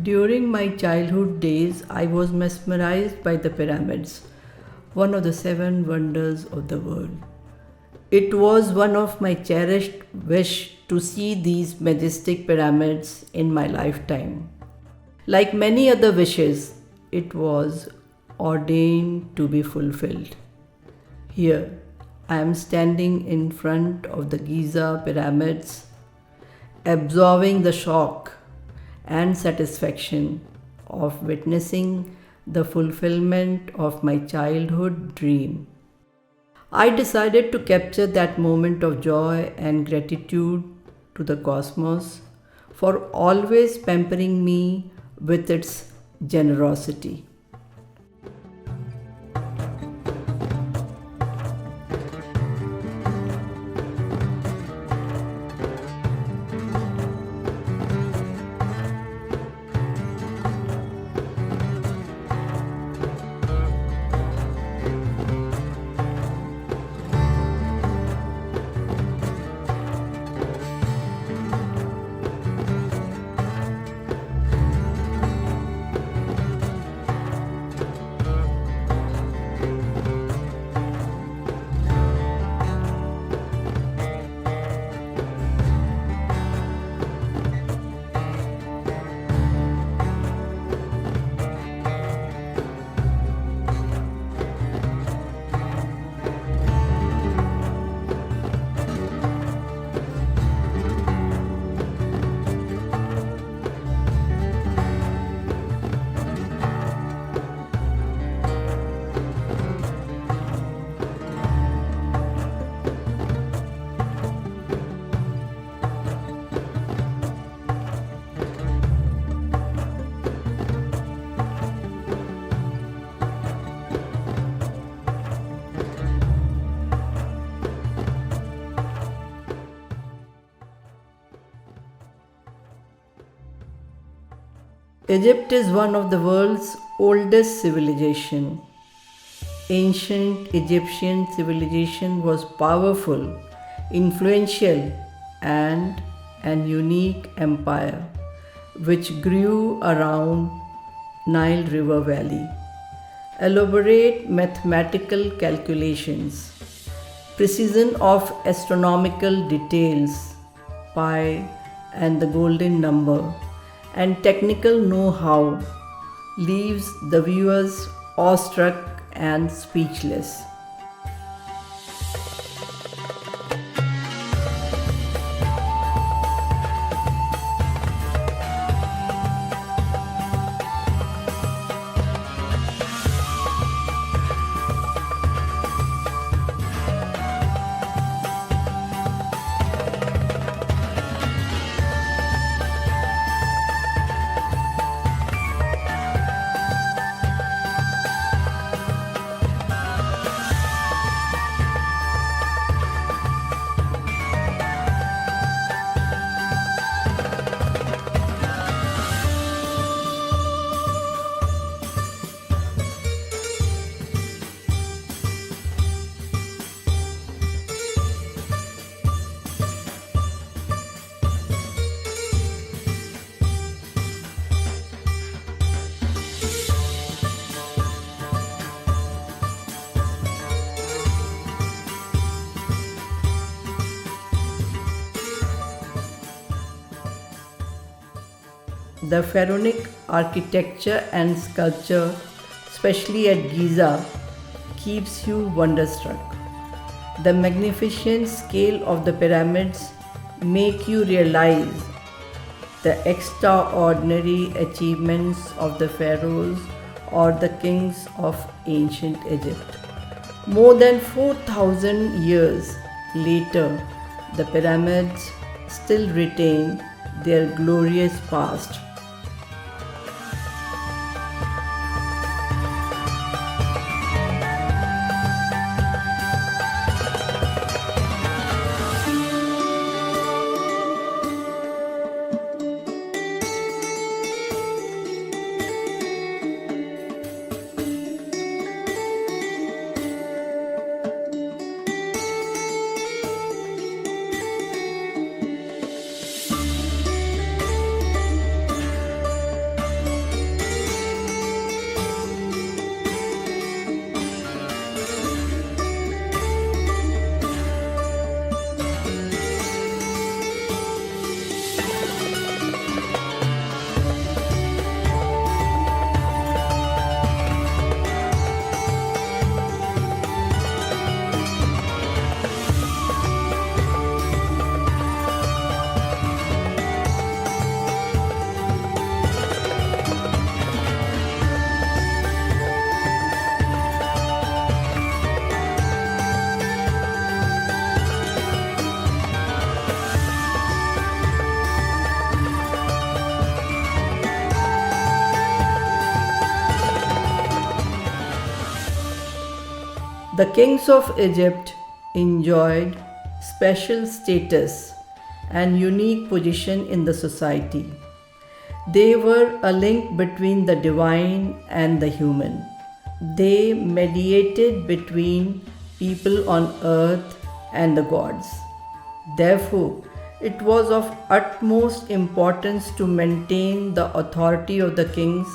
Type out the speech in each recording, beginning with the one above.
During my childhood days, I was mesmerized by the pyramids, one of the seven wonders of the world. It was one of my cherished wish to see these majestic pyramids in my lifetime. Like many other wishes, it was ordained to be fulfilled. Here, I am standing in front of the Giza pyramids, absorbing the shock and satisfaction of witnessing the fulfillment of my childhood dream. I decided to capture that moment of joy and gratitude to the cosmos for always pampering me with its generosity. Egypt is one of the world's oldest civilization. Ancient Egyptian civilization was powerful, influential, and an unique empire which grew around Nile River Valley. Elaborate mathematical calculations, precision of astronomical details, pi and the golden number, and technical know-how leaves the viewers awestruck and speechless. The pharaonic architecture and sculpture, especially at Giza, keeps you wonderstruck. The magnificent scale of the pyramids make you realize the extraordinary achievements of the pharaohs or the kings of ancient Egypt. More than 4,000 years later, the pyramids still retain their glorious past. The kings of Egypt enjoyed special status and unique position in the society. They were a link between the divine and the human. They mediated between people on earth and the gods. Therefore, it was of utmost importance to maintain the authority of the kings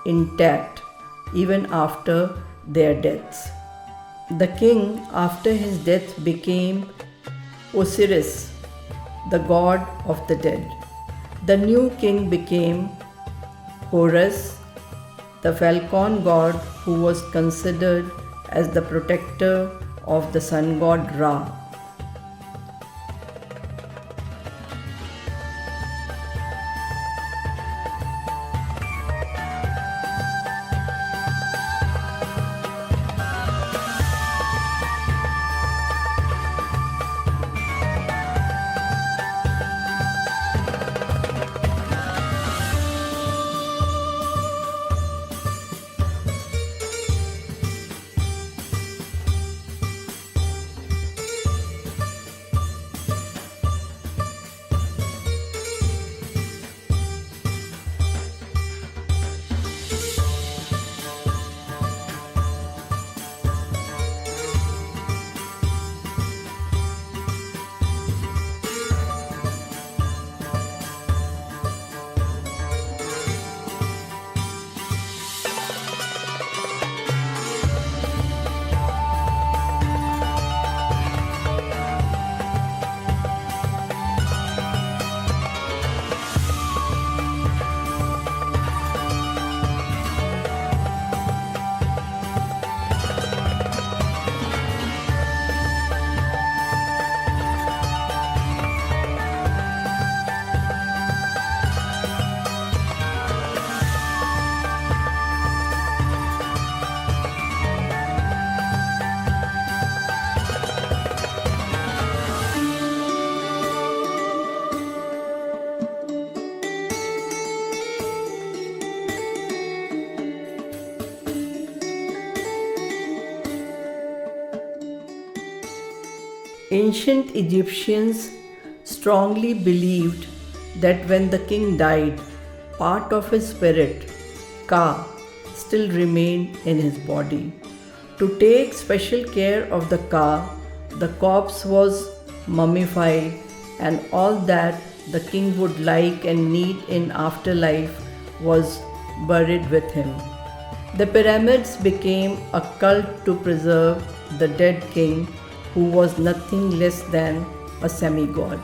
intact even after their deaths. The king, after his death, became Osiris, the god of the dead. The new king became Horus, the falcon god who was considered as the protector of the sun god Ra. Ancient Egyptians strongly believed that when the king died, part of his spirit, Ka, still remained in his body. To take special care of the Ka, the corpse was mummified and all that the king would like and need in afterlife was buried with him. The pyramids became a cult to preserve the dead king who was nothing less than a semi-god.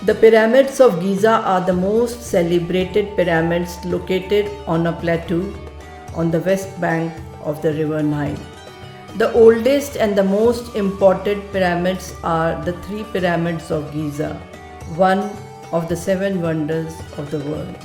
The pyramids of Giza are the most celebrated pyramids located on a plateau on the west bank of the river Nile. The oldest and the most important pyramids are the three pyramids of Giza, one of the seven wonders of the world.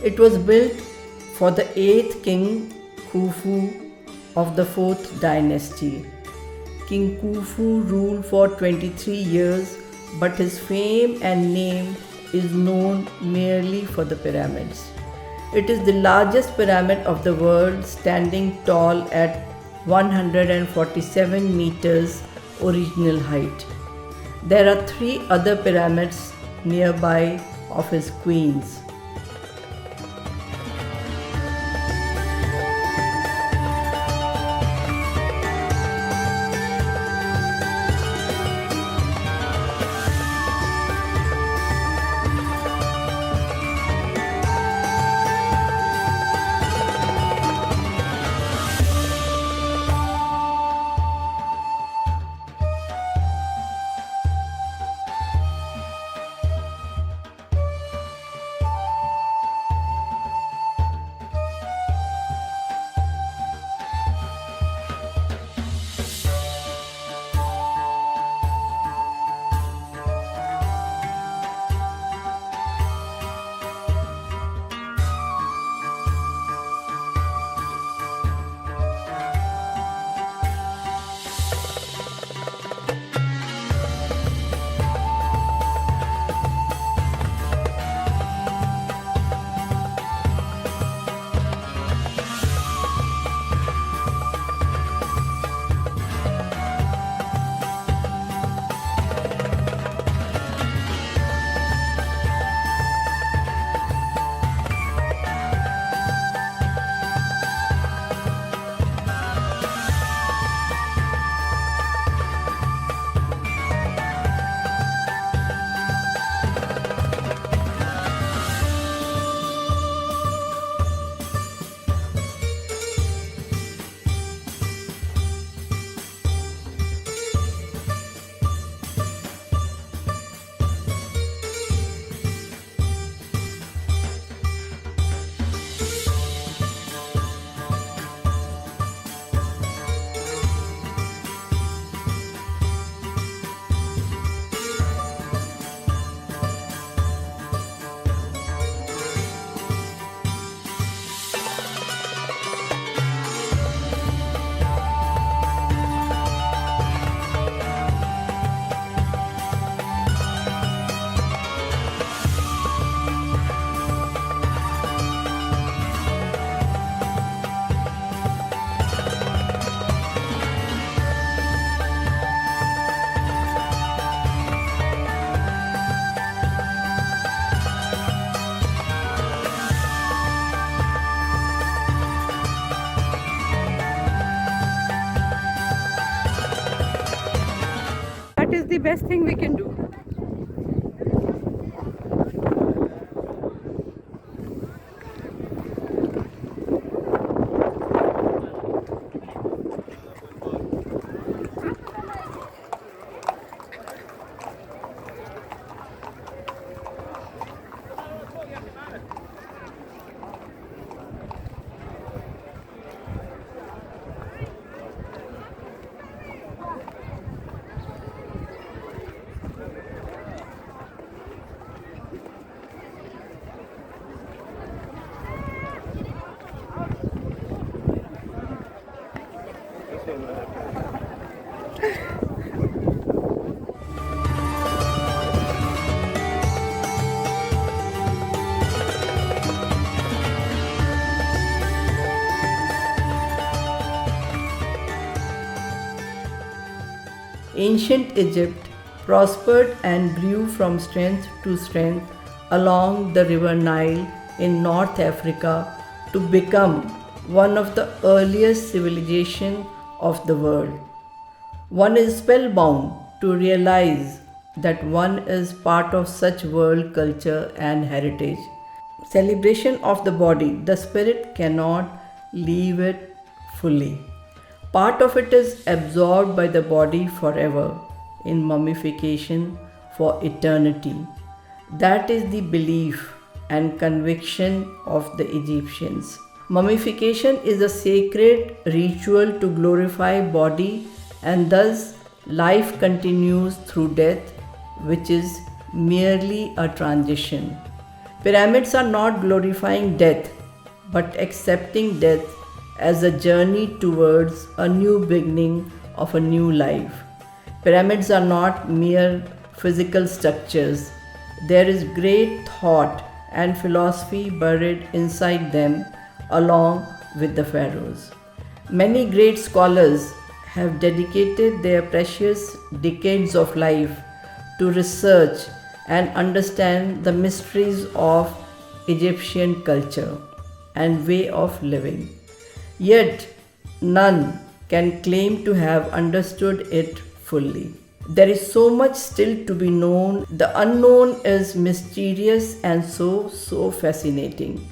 It was built for the 8th king Khufu of the 4th dynasty. King Khufu ruled for 23 years, but his fame and name is known merely for the pyramids. It is the largest pyramid of the world, standing tall at 147 meters original height. There are 3 other pyramids nearby of his queens. best thing we can do. Ancient Egypt prospered and grew from strength to strength along the river Nile in North Africa to become one of the earliest civilizations of the world. One is spellbound to realize that one is part of such world culture and heritage. Celebration of the body, the spirit cannot leave it fully. Part of it is absorbed by the body forever in mummification for eternity. That is the belief and conviction of the Egyptians. Mummification is a sacred ritual to glorify body, and thus life continues through death, which is merely a transition. Pyramids are not glorifying death, but accepting death as a journey towards a new beginning of a new life. Pyramids are not mere physical structures. There is great thought and philosophy buried inside them, along with the pharaohs. Many great scholars have dedicated their precious decades of life to research and understand the mysteries of Egyptian culture and way of living. Yet, none can claim to have understood it fully. There is so much still to be known. The unknown is mysterious and so fascinating.